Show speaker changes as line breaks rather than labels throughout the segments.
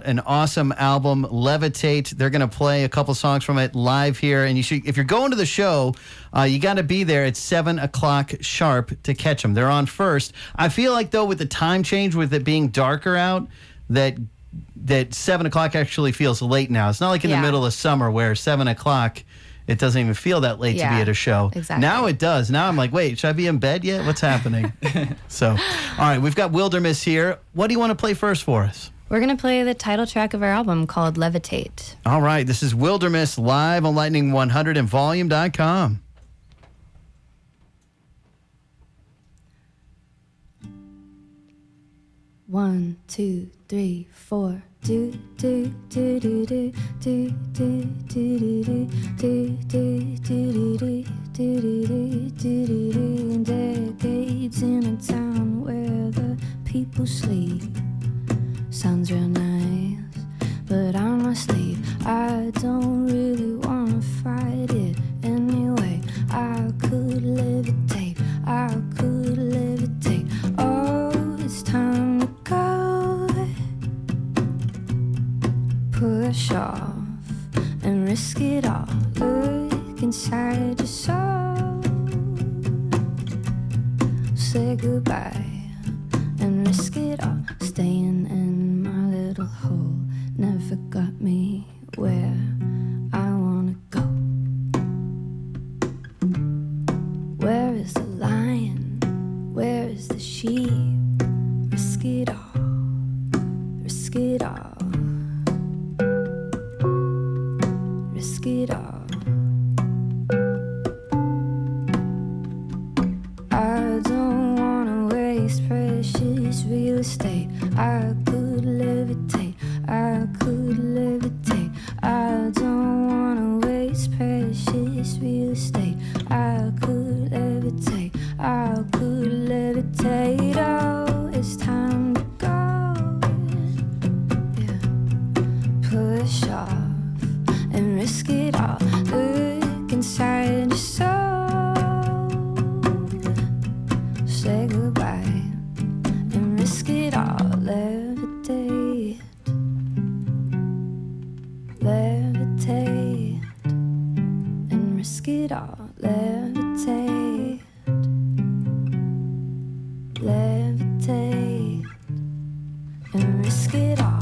an awesome album, Levitate. They're going to play a couple songs from it live here. And you should, if you're going to the show, you got to be there at 7 o'clock sharp to catch them. They're on first. I feel like, though, with the time change, with it being darker out, that 7 o'clock actually feels late now. It's not like in the middle of summer where 7 o'clock, it doesn't even feel that late to be at a show.
Exactly.
Now it does. Now I'm like, wait, should I be in bed yet? What's happening? So, all right, we've got Wildermiss here. What do you want to play first for us?
We're going to play the title track of our album called Levitate.
All right, this is Wildermiss live on Lightning 100 and Volume.com.
One, two, three, four. Do do do do do do do do do do do do do do. Decades in a town where the people sleep. Sounds real nice, but I must leave. I don't really wanna fight it anyway. I could levitate, I could levitate. Oh, it's time to go. Push off and risk it all. Look inside your soul. Say goodbye and risk it all. Staying in my little hole never got me where I wanna go. Where is the lion? Where is the sheep? Risk it all. Risk it all. Risk it all. I don't wanna waste precious real estate. I could levitate, I could levitate. I don't wanna waste precious real estate. I could levitate, I could levitate. Oh, it's time to go. Yeah. Push off and risk it all. Look inside your soul. Say goodbye and risk it all. Levitate, levitate, and risk it all. Levitate, levitate, and risk it all.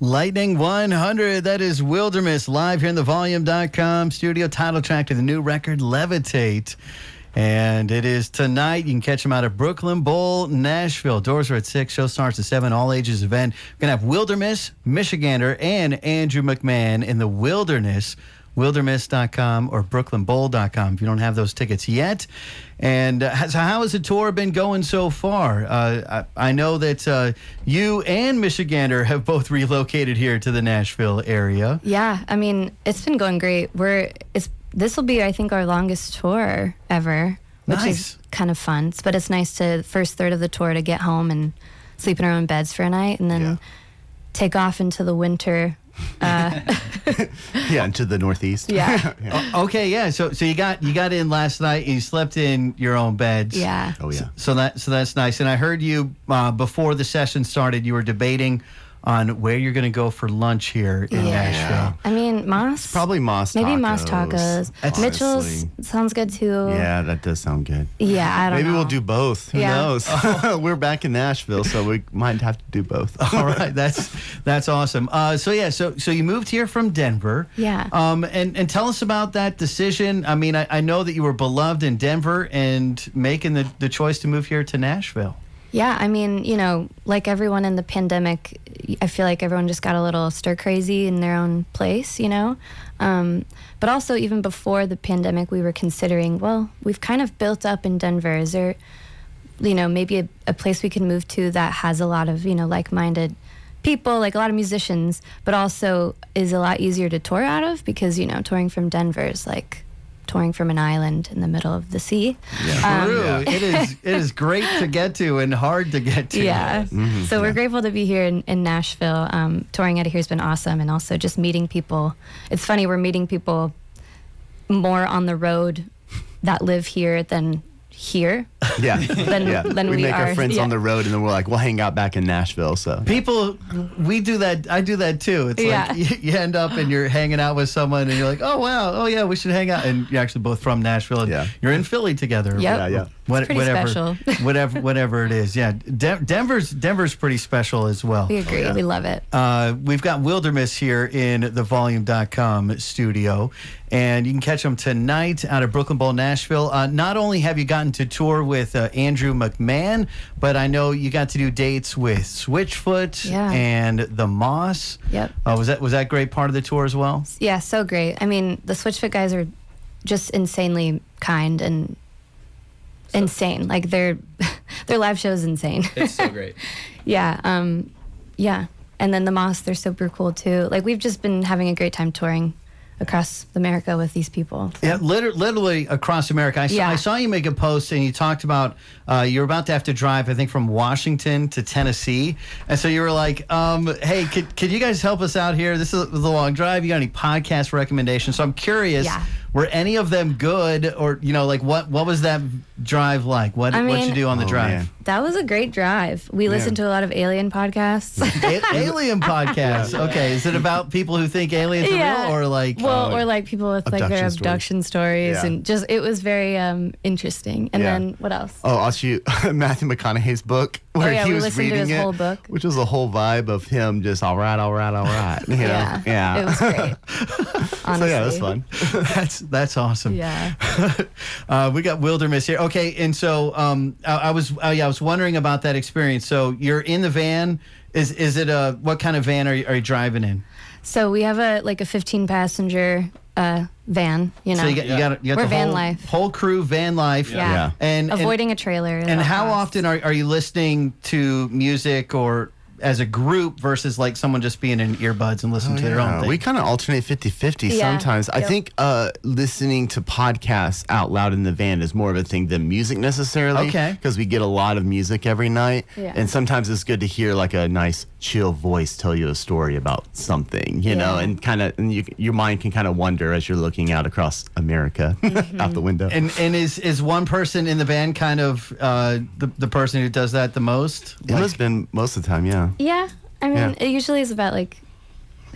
Lightning 100, that is Wildermiss live here in the Volume.com studio. Title track to the new record, Levitate. And it is tonight. You can catch them out at Brooklyn Bowl, Nashville. Doors are at 6. Show starts at 7. All ages event. We're going to have Wildermiss, Michigander, and Andrew McMahon in the Wilderness. Wildermiss.com or BrooklynBowl.com if you don't have those tickets yet. And so how has the tour been going so far? I know that you and Michigander have both relocated here to the Nashville area.
Yeah, I mean, it's been going great. This will be, I think, our longest tour ever, which is kind of fun. But it's nice to, first third of the tour, to get home and sleep in our own beds for a night and then take off into the winter.
Yeah, into the Northeast.
Yeah.
Okay, yeah. So you got in last night and you slept in your own beds.
Yeah.
Oh yeah.
So that's nice. And I heard you before the session started, you were debating on where you're going to go for lunch here in Nashville.
I mean, Moss.
Probably Moss tacos.
Maybe Moss tacos. Mitchell's sounds good too.
Yeah, that does sound good.
Yeah, I don't know.
Maybe we'll do both. Who knows? We're back in Nashville, so we might have to do both.
All right, that's awesome. So you moved here from Denver.
Yeah.
And tell us about that decision. I mean, I know that you were beloved in Denver and making the choice to move here to Nashville.
Yeah, I mean, you know, like everyone in the pandemic, I feel like everyone just got a little stir crazy in their own place, you know? But also, even before the pandemic, we were considering, well, we've kind of built up in Denver. Is there, you know, maybe a place we can move to that has a lot of, you know, like-minded people, like a lot of musicians, but also is a lot easier to tour out of because, you know, touring from Denver is like touring from an island in the middle of the sea.
Yeah. True. It is great to get to and hard to get to.
Yeah. So we're grateful to be here in Nashville. Touring out of here has been awesome, and also just meeting people. It's funny, we're meeting people more on the road that live here than here.
Yeah.
Than
we make
are.
our friends on the road, and then we're like, we'll hang out back in Nashville. So
people, we do that. I do that too. It's like you end up and you're hanging out with someone, and you're like, oh wow, oh yeah, we should hang out. And you're actually both from Nashville, and you're in Philly together.
Yep.
Yeah.
Whatever, special.
whatever it is. Yeah, Denver's pretty special as well.
We agree. We love it.
We've got Wildermiss here in the Volume.com studio, and you can catch them tonight out of Brooklyn Bowl, Nashville. Not only have you gotten to tour with Andrew McMahon, but I know you got to do dates with Switchfoot and the Moss.
Yep.
Was that a great part of the tour as well?
Yeah, so great. I mean, the Switchfoot guys are just insanely kind and insane. Like their live show is insane.
It's so great.
Yeah. And then the Moss, they're super cool too. Like we've just been having a great time touring across America with these people. So.
Yeah, literally across America. I saw you make a post and you talked about you're about to have to drive, I think, from Washington to Tennessee. And so you were like, hey, could you guys help us out here? This is a long drive. You got any podcast recommendations? So I'm curious, were any of them good? Or, you know, like what was that drive like? What'd you do on the drive?
Man.
That was a great drive. We listened to a lot of alien podcasts.
Alien podcasts. Okay. Is it about people who think aliens are real, or like...
Well, or like people with like their abduction stories. And just, it was very interesting. And then what else?
Oh, I'll shoot Matthew McConaughey's book where he was reading
to his whole book.
Which was a whole vibe of him just all right. You know?
Yeah. It was great. Honestly.
So yeah, it was fun.
That's awesome.
Yeah.
We got Wildermiss here. Okay, and so I was wondering about that experience. So you're in the van. Is it what kind of van are you driving in?
So we have a 15-passenger van. You know,
so you got
we're
the
van life.
Whole crew van life.
Yeah.
And
avoiding a trailer.
And how often are you listening to music or as a group versus like someone just being in earbuds and listening to their own thing?
We kind of alternate 50-50 sometimes. I think listening to podcasts out loud in the van is more of a thing than music necessarily. Okay. Because we get a lot of music every night. Yeah. And sometimes it's good to hear like a nice chill voice tell you a story about something, you know, and your mind can kind of wander as you're looking out across America out the window.
And is one person in the van kind of the person who does that the most?
It must have been most of the time, yeah.
Yeah, I mean, it usually is about like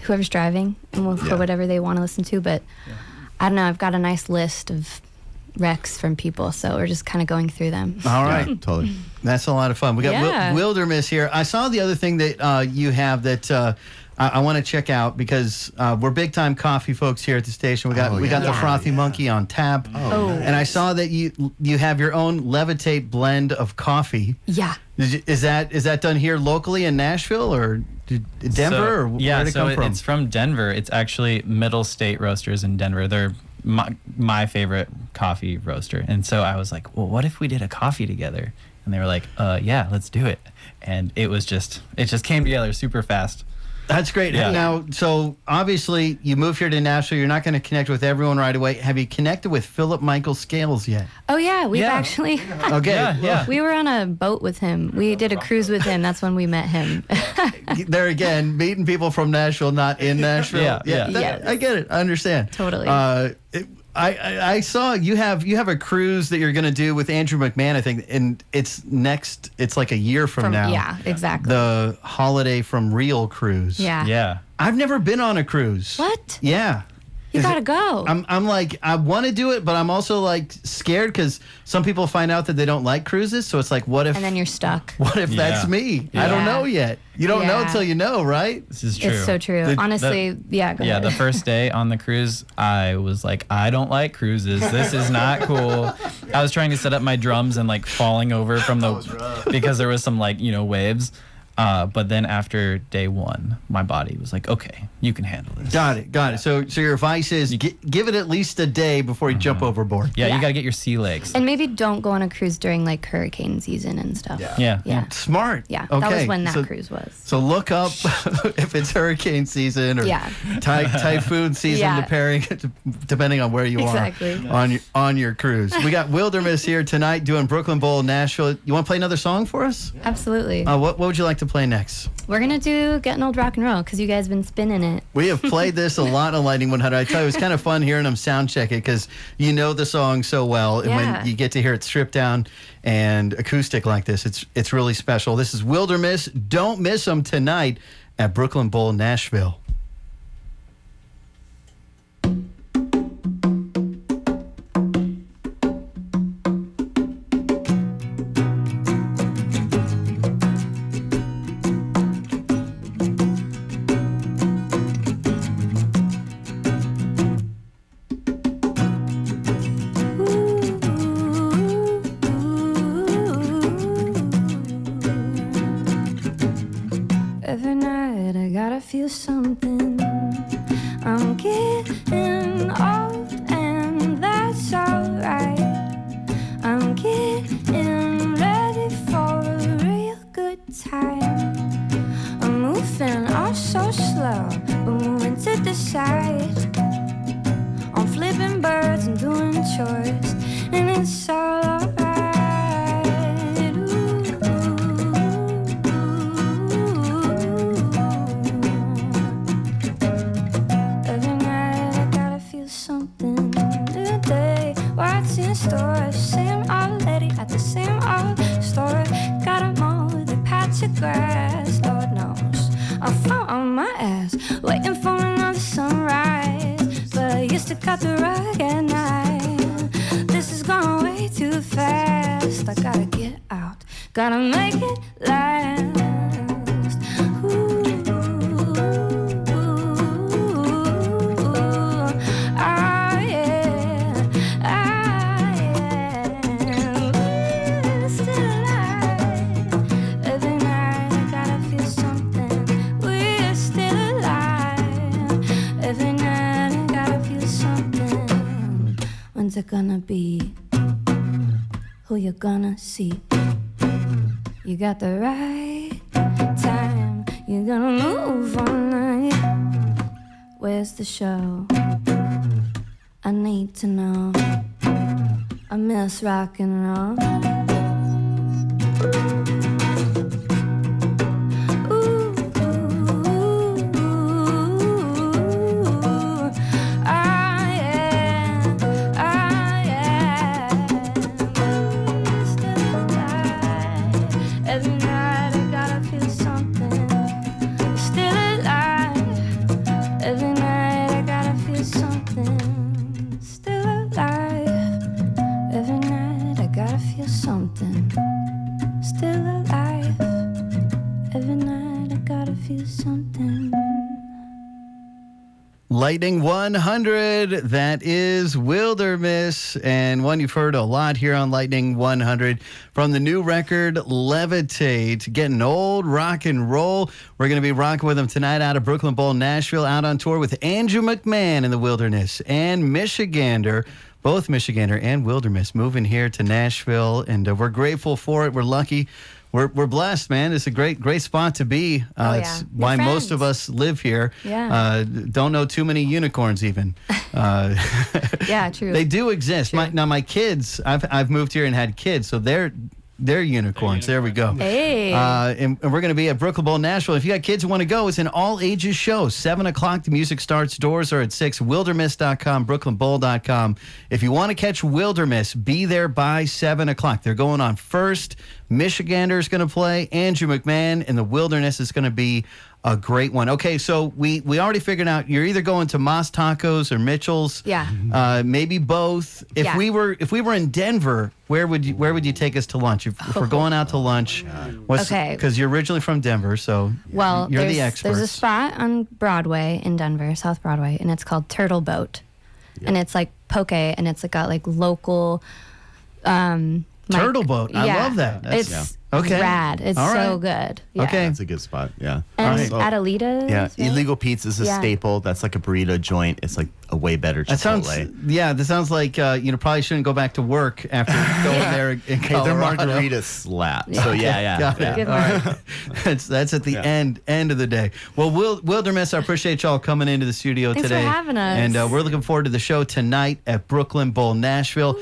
whoever's driving and we'll put whatever they want to listen to. But I don't know, I've got a nice list of recs from people, so we're just kind of going through them.
All right,
totally.
That's a lot of fun. We got Wildermiss here. I saw the other thing that you have that I want to check out because we're big time coffee folks here at the station. We got the Frothy Monkey on tap, and I saw that you have your own Levitate blend of coffee.
Yeah.
Is that done here locally in Nashville or Denver? Or where'd it come from?
It's from Denver. It's actually Middle State Roasters in Denver. They're my favorite coffee roaster. And so I was like, well, what if we did a coffee together? And they were like, yeah, let's do it. And it just came together super fast.
That's great.
Yeah.
Now, so obviously you moved here to Nashville. You're not going to connect with everyone right away. Have you connected with Philip Michael Scales yet?
Oh, yeah. We've actually.
Okay.
Yeah.
We were on a boat with him. We did a cruise with him. That's when we met him.
There again, meeting people from Nashville, not in Nashville.
Yeah.
I get it. I understand.
Totally.
I saw you have a cruise that you're going to do with Andrew McMahon, I think, and it's like a year from now.
Yeah, exactly.
The Holiday from Real cruise.
Yeah.
Yeah.
I've never been on a cruise.
What?
Yeah.
You gotta go.
I'm like, I want to do it, but I'm also like scared because some people find out that they don't like cruises. So it's like, what if?
And then you're stuck.
What if that's me? I don't know yet. You don't know until you know, right?
This is true.
It's so true. Honestly, go ahead.
The first day on the cruise, I was like, I don't like cruises. This is not cool. I was trying to set up my drums and like falling over from because there was some like, waves. But then after day one, my body was like, okay, you can handle this.
Got it. So your advice is give it at least a day before you jump overboard.
Yeah, you got to get your sea legs.
And maybe don't go on a cruise during like hurricane season and stuff.
Yeah.
Smart.
Yeah,
okay.
that was when that cruise was.
So look up if it's hurricane season or typhoon season, depending on where you are on your cruise. We got Wildermiss here tonight doing Brooklyn Bowl, Nashville. You want to play another song for us?
Absolutely.
What would you like to play next?
We're going to do Gettin Old Rock Roll because you guys been spinning it.
We have played this a lot on Lightning 100. I tell you, it was kind of fun hearing them sound check it because you know the song so well. And when you get to hear it stripped down and acoustic like this, it's really special. This is Wildermiss. Don't miss them tonight at Brooklyn Bowl, Nashville.
Every night I gotta feel something. I'm getting old and that's alright. I'm getting ready for a real good time. I'm moving all so slow, but moving to the side. I'm flipping birds and doing chores, and it's all alright. Stores, same old lady at the same old store. Gotta mow the patch of grass, Lord knows I fall on my ass, waiting for another sunrise. But I used to cut the rug at night. This is going way too fast. I gotta get out, gotta make it last. When's it gonna be? Who you gonna see? You got the right time. You're gonna move all night. Where's the show? I need to know. I miss rock and roll.
Lightning 100, that is Wildermiss, and one you've heard a lot here on Lightning 100 from the new record, Levitate, Gettin Old Rock and Roll. We're going to be rocking with them tonight out of Brooklyn Bowl, Nashville, out on tour with Andrew McMahon in the Wilderness and Michigander, both Michigander and Wildermiss, moving here to Nashville, and we're grateful for it. We're lucky. We're blessed, man. It's a great spot to be. It's why most of us live here.
Yeah.
Don't know too many unicorns even.
Yeah, true.
They do exist. My kids, I've moved here and had kids, so they're They're unicorns. There we go.
Hey.
And we're going to be at Brooklyn Bowl, Nashville. If you got kids who want to go, it's an all-ages show. 7 o'clock, the music starts. Doors are at 6. Wildermiss.com, brooklynbowl.com. If you want to catch Wildermiss, be there by 7 o'clock. They're going on first. Michigander is going to play. Andrew McMahon and the Wilderness is going to be a great one. Okay, so we already figured out you're either going to Moss Tacos or Mitchell's.
Yeah.
Maybe both. If we were in Denver, where would you take us to lunch? If we're going out to lunch, because you're originally from Denver, so you're the expert.
There's a spot on Broadway in Denver, South Broadway, and it's called Turtle Boat, and it's like poke, and it's got like local.
Turtle Boat. I love that.
It's rad. It's so good. Yeah.
Okay.
That's a good spot. Yeah.
And Adelita's.
Yeah.
Right?
Illegal Pizza is a staple. That's like a burrito joint. It's like a way better Chipotle.
That sounds like you probably shouldn't go back to work after going there in Colorado.
Their margaritas slap. So yeah.
Got it. All right. That's at the end of the day. Well, Wildermiss, I appreciate y'all coming into the studio
Thanks
today.
for having us.
And we're looking forward to the show tonight at Brooklyn Bowl, Nashville.